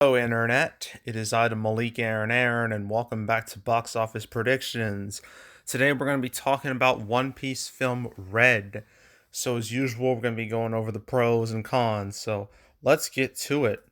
Hello, Internet. It is I, the Malik Aaron, and welcome back to Box Office Predictions. Today, we're going to be talking about One Piece film Red. So, as usual, we're going to be going over the pros and cons. So, let's get to it.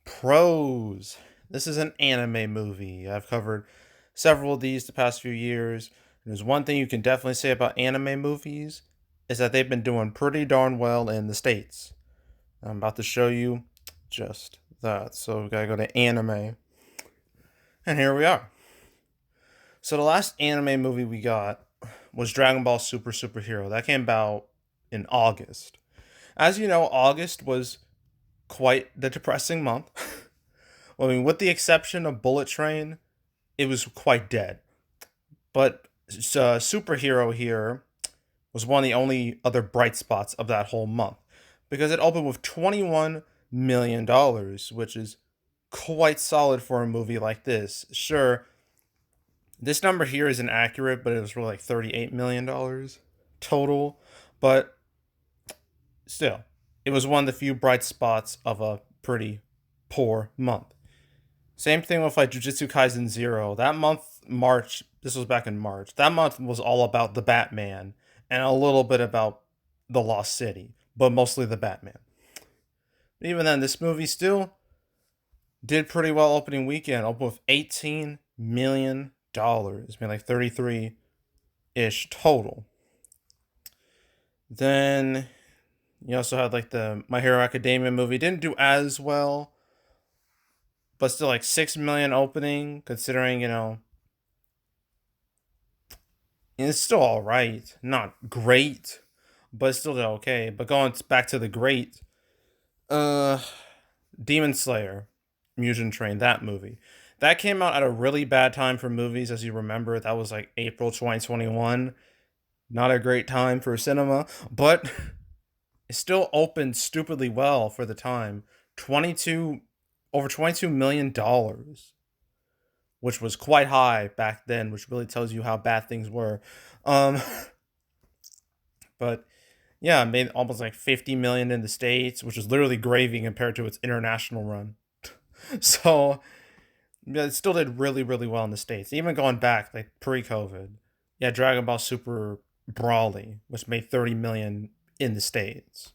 Pros. This is an anime movie. I've covered several of these the past few years. And there's one thing you can definitely say about anime movies is that they've been doing pretty darn well in the States. I'm about to show you just that. So we gotta go to anime. And here we are. So the last anime movie we got was Dragon Ball Superhero. That came out in August. As you know, August was quite the depressing month. I mean, with the exception of Bullet Train, it was quite dead. But Superhero here was one of the only other bright spots of that whole month because it opened with $21 million, which is quite solid for a movie like this. Sure, this number here isn't accurate, but it was really like $38 million total. But still, it was one of the few bright spots of a pretty poor month. Same thing with like Jujutsu Kaisen Zero. That month, March, this was back in March. That month was all about the Batman and a little bit about the Lost City, but mostly the Batman. But even then, this movie still did pretty well opening weekend, opened with $18 million, made like 33 ish total. Then you also had like the My Hero Academia movie, didn't do as well, but still like 6 million opening, considering, it's still all right. Not great, but still okay. But going back to the great, uh, Demon Slayer, Mugen Train, that movie. That came out at a really bad time for movies, as you remember. That was like April 2021. Not a great time for cinema, but it still opened stupidly well for the time. 22 over $22 million, which was quite high back then, which really tells you how bad things were. Um but yeah, it made almost like 50 million in the States, which is literally gravy compared to its international run. So yeah, it still did really, really well in the States. Even going back, like pre-COVID. Yeah, Dragon Ball Super Brawly, which made 30 million in the States.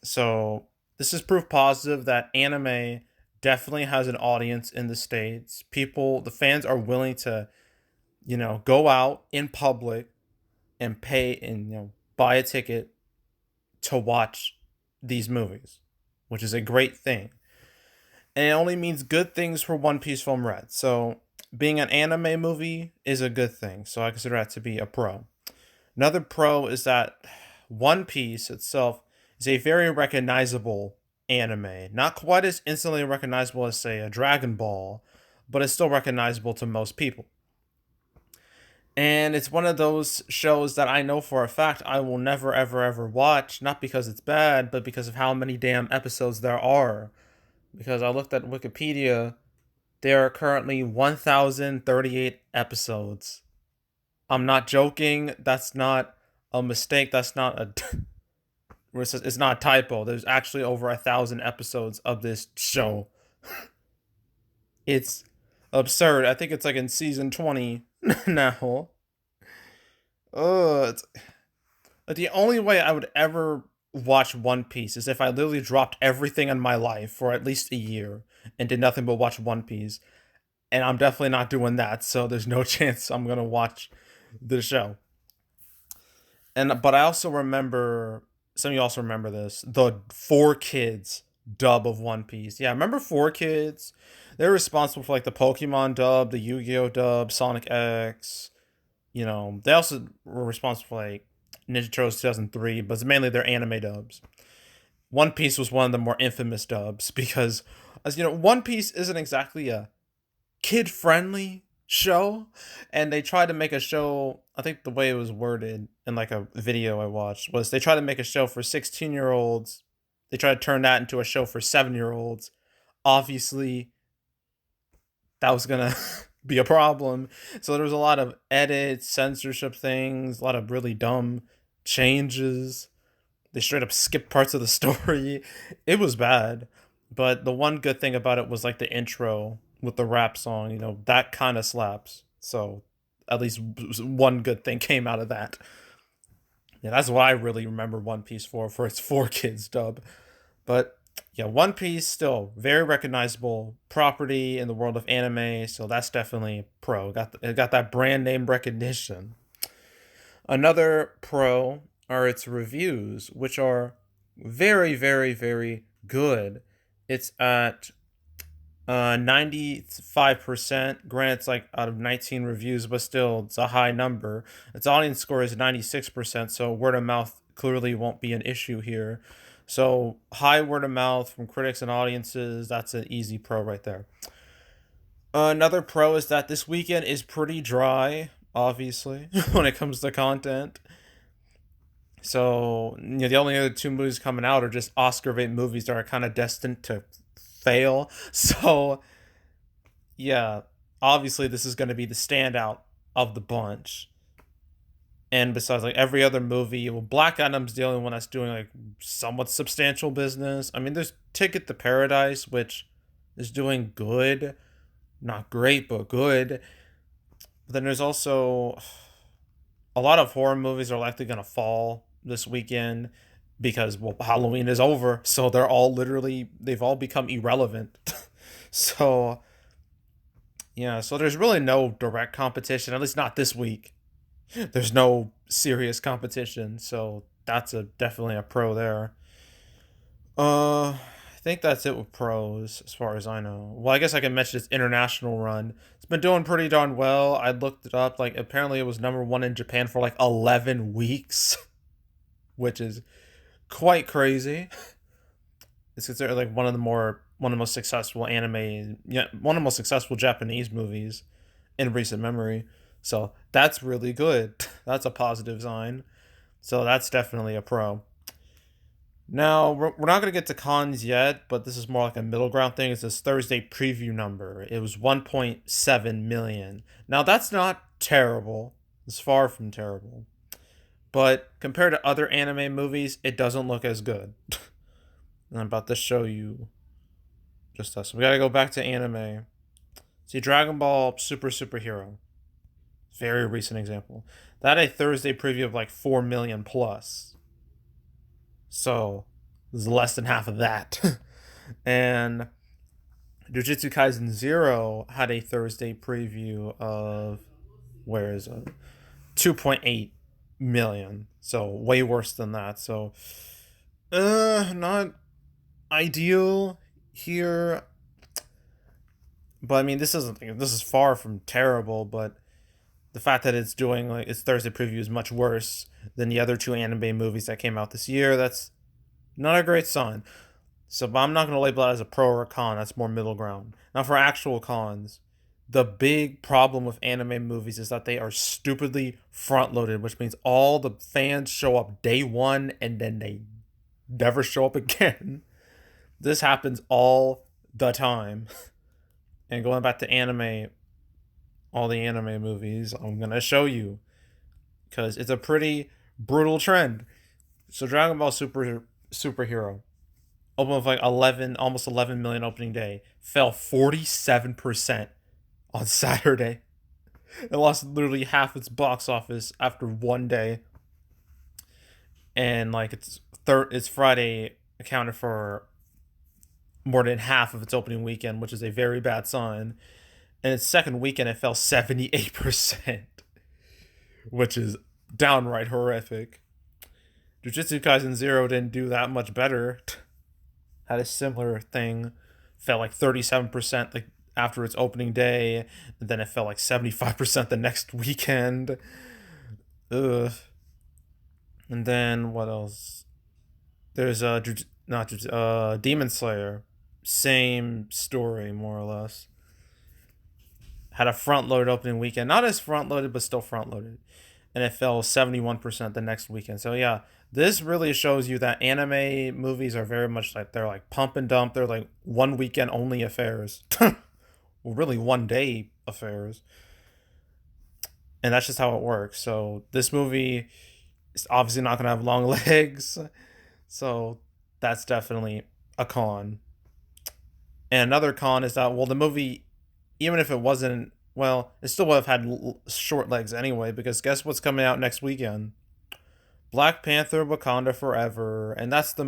So this is proof positive that anime definitely has an audience in the States. The fans are willing to, go out in public and pay and, buy a ticket to watch these movies, which is a great thing. And it only means good things for One Piece Film Red. So being an anime movie is a good thing. So I consider that to be a pro. Another pro is that One Piece itself is a very recognizable anime. Not quite as instantly recognizable as, say, a Dragon Ball, but it's still recognizable to most people. And it's one of those shows that I know for a fact I will never, ever, ever watch, not because it's bad, but because of how many damn episodes there are. Because I looked at Wikipedia, there are currently 1,038 episodes. I'm not joking. That's not a mistake. That's not a. It's not a typo. There's actually over 1,000 episodes of this show. It's absurd. I think it's like in season 20 now. It's like the only way I would ever watch One Piece is if I literally dropped everything in my life for at least a year and did nothing but watch One Piece. And I'm definitely not doing that, so there's no chance I'm gonna watch the show. But I also remember, some of you also remember this, the Four Kids dub of One Piece. Yeah, I remember Four Kids. They're responsible for like the Pokemon dub, the Yu-Gi-Oh dub, Sonic X. They also were responsible for like Ninja Turtles 2003, but it's mainly their anime dubs. One Piece was one of the more infamous dubs because, as you know, One Piece isn't exactly a kid friendly show, and they tried to make a show. I think the way it was worded in like a video I watched was they tried to make a show for 16-year-olds. They tried to turn that into a show for 7-year-olds. Obviously, that was gonna be a problem. So there was a lot of edits, censorship things, a lot of really dumb changes. They straight up skipped parts of the story. It was bad. But the one good thing about it was like the intro with the rap song, that kind of slaps. So at least one good thing came out of that. Yeah, that's what I really remember One Piece for its 4 Kids dub. But yeah, One Piece still very recognizable property in the world of anime, so that's definitely pro. It got that brand name recognition. Another pro are its reviews, which are very, very, very good. It's at 95%. Granted, it's like out of 19 reviews, but still, it's a high number. Its audience score is 96%, so word of mouth clearly won't be an issue here. So, high word of mouth from critics and audiences, that's an easy pro right there. Another pro is that this weekend is pretty dry, obviously, when it comes to content. So, the only other 2 movies coming out are just Oscar bait movies that are kind of destined to fail. So, yeah, obviously this is going to be the standout of the bunch. And besides, like every other movie, well, Black Adam's the only one that's doing like somewhat substantial business. I mean, there's Ticket to Paradise, which is doing good, not great, but good. But then there's also a lot of horror movies are likely going to fall this weekend because well, Halloween is over, so they've all become irrelevant. So yeah, so there's really no direct competition, at least not this week. There's no serious competition, so that's a definitely a pro there. I think that's it with pros as far as I know. Well, I guess I can mention its international run. It's been doing pretty darn well. I looked it up. Like apparently it was number one in Japan for like 11 weeks, which is quite crazy. It's considered like one of the most successful anime, yeah, one of the most successful Japanese movies in recent memory. So that's really good. That's a positive sign. So that's definitely a pro. Now, we're not going to get to cons yet, but this is more like a middle ground thing. It's this Thursday preview number. It was 1.7 million. Now, that's not terrible. It's far from terrible. But compared to other anime movies, it doesn't look as good. And I'm about to show you just us. We got to go back to anime. See, Dragon Ball Super Superhero. Very recent example. That had a Thursday preview of like 4 million plus. So, there's less than half of that. And Jujutsu Kaisen Zero had a Thursday preview of where is it? 2.8 million. So way worse than that. So not ideal here. But I mean this is far from terrible, but the fact that it's doing like its Thursday preview is much worse than the other 2 anime movies that came out this year. That's not a great sign. So, but I'm not going to label that as a pro or a con. That's more middle ground. Now, for actual cons, the big problem with anime movies is that they are stupidly front loaded, which means all the fans show up day one and then they never show up again. This happens all the time. And going back to anime, all the anime movies, I'm going to show you because it's a pretty brutal trend. So, Dragon Ball Superhero opened with like 11, almost 11 million opening day, fell 47% on Saturday. It lost literally half its box office after one day. And like its Friday accounted for more than half of its opening weekend, which is a very bad sign. And its second weekend it fell 78%, which is downright horrific. Jujutsu Kaisen Zero didn't do that much better. Had a similar thing, fell like 37% like after its opening day, and then it fell like 75% the next weekend. Ugh. And then what else? There's not Demon Slayer, same story more or less. Had a front loaded opening weekend, not as front loaded, but still front loaded, and it fell 71% the next weekend. So yeah, this really shows you that anime movies are very much like they're like pump and dump. They're like one weekend only affairs. Well, really one day affairs. And that's just how it works. So this movie is obviously not going to have long legs. So that's definitely a con. And another con is that, well, the movie, even if it wasn't, well, it still would have had short legs anyway, because guess what's coming out next weekend? Black Panther: Wakanda Forever, and that's a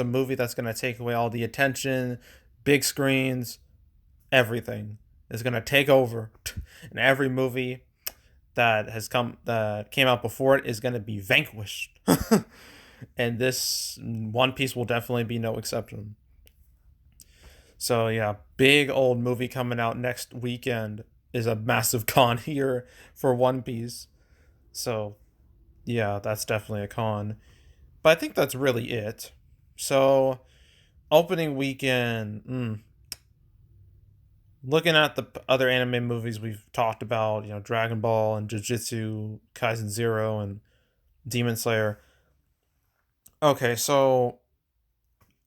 movie that's gonna take away all the attention, big screens, everything is gonna take over, and every movie that came out before it is gonna be vanquished, and this One Piece will definitely be no exception. So yeah, big old movie coming out next weekend is a massive con here for One Piece. So yeah, that's definitely a con. But I think that's really it. So opening weekend, looking at the other anime movies we've talked about, Dragon Ball and Jujutsu Kaisen Zero and Demon Slayer. Okay, so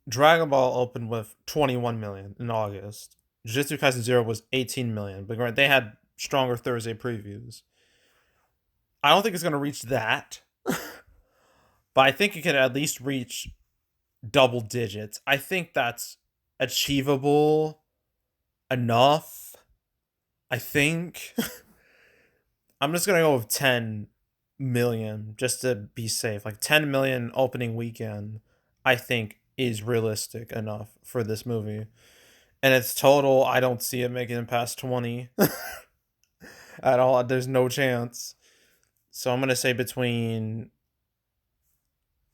Dragon Ball opened with 21 million in August. Jujutsu Kaisen Zero was 18 million, but they had stronger Thursday previews. I don't think it's going to reach that, but I think it can at least reach double digits. I think that's achievable enough. I think I'm just going to go with 10 million just to be safe. Like 10 million opening weekend, I think is realistic enough for this movie. And its total, I don't see it making it past 20 at all. There's no chance. So I'm going to say between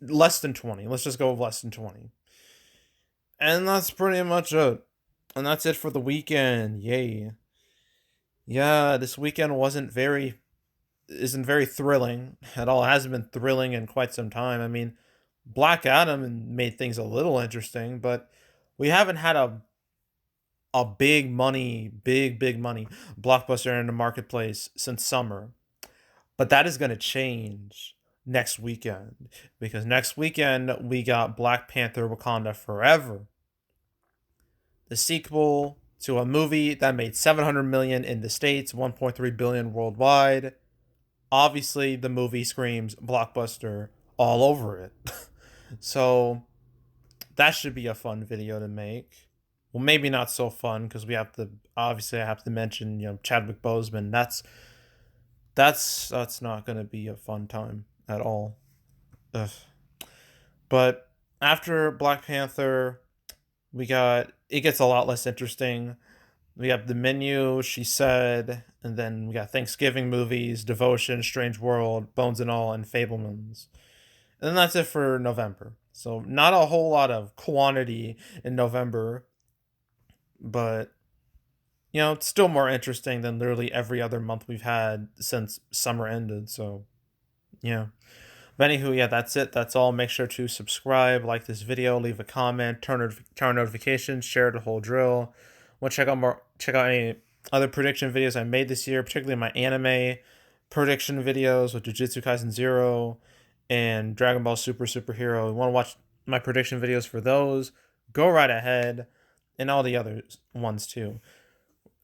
less than 20. Let's just go with less than 20. And that's pretty much it. And that's it for the weekend. Yay. Yeah, this weekend isn't very thrilling at all. It hasn't been thrilling in quite some time. I mean, Black Adam made things a little interesting, but we haven't had a big money blockbuster in the marketplace since summer. But that is going to change next weekend, because next weekend we got Black Panther: Wakanda Forever, the sequel to a movie that made 700 million in the states, 1.3 billion worldwide. Obviously, the movie screams blockbuster all over it. So that should be a fun video to make. Well, maybe not so fun, because we have to obviously I have to mention Chadwick Boseman. That's not gonna be a fun time at all. Ugh. But after Black Panther, we got it gets a lot less interesting. We have the menu, She Said, and then we got Thanksgiving movies, Devotion, Strange World, Bones and All, and Fablemans. And then that's it for November. So not a whole lot of quantity in November, but it's still more interesting than literally every other month we've had since summer ended. So yeah. But anywho, yeah, that's it. That's all. Make sure to subscribe, like this video, leave a comment, turn notifications, share the whole drill. Want to check out any other prediction videos I made this year, particularly my anime prediction videos with Jujutsu Kaisen Zero and Dragon Ball Superhero. You want to watch my prediction videos for those? Go right ahead, and all the other ones too.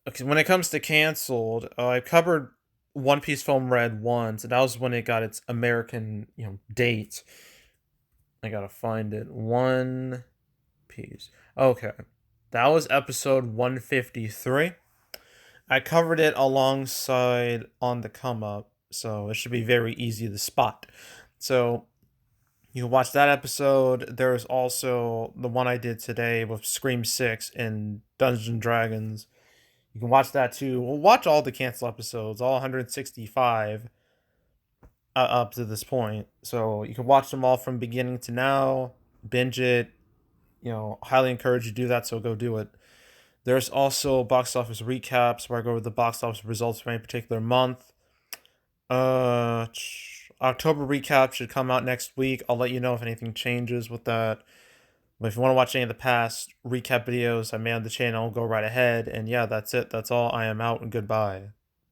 Okay, when it comes to canceled, I covered One Piece Film Red once, and that was when it got its American date. I gotta find it. One Piece. Okay, that was episode 153. I covered it alongside On the Come Up, so it should be very easy to spot. So you can watch that episode. There's also the one I did today with Scream 6 and Dungeons and Dragons. You can watch that too. We'll watch all the cancel episodes, all 165 up to this point. So you can watch them all from beginning to now, binge it. Highly encourage you to do that, so go do it. There's also box office recaps where I go over the box office results for any particular month. October recap should come out next week. I'll let you know if anything changes with that. But if you want to watch any of the past recap videos I made on the channel, go right ahead. And yeah, that's it. That's all. I am out and goodbye.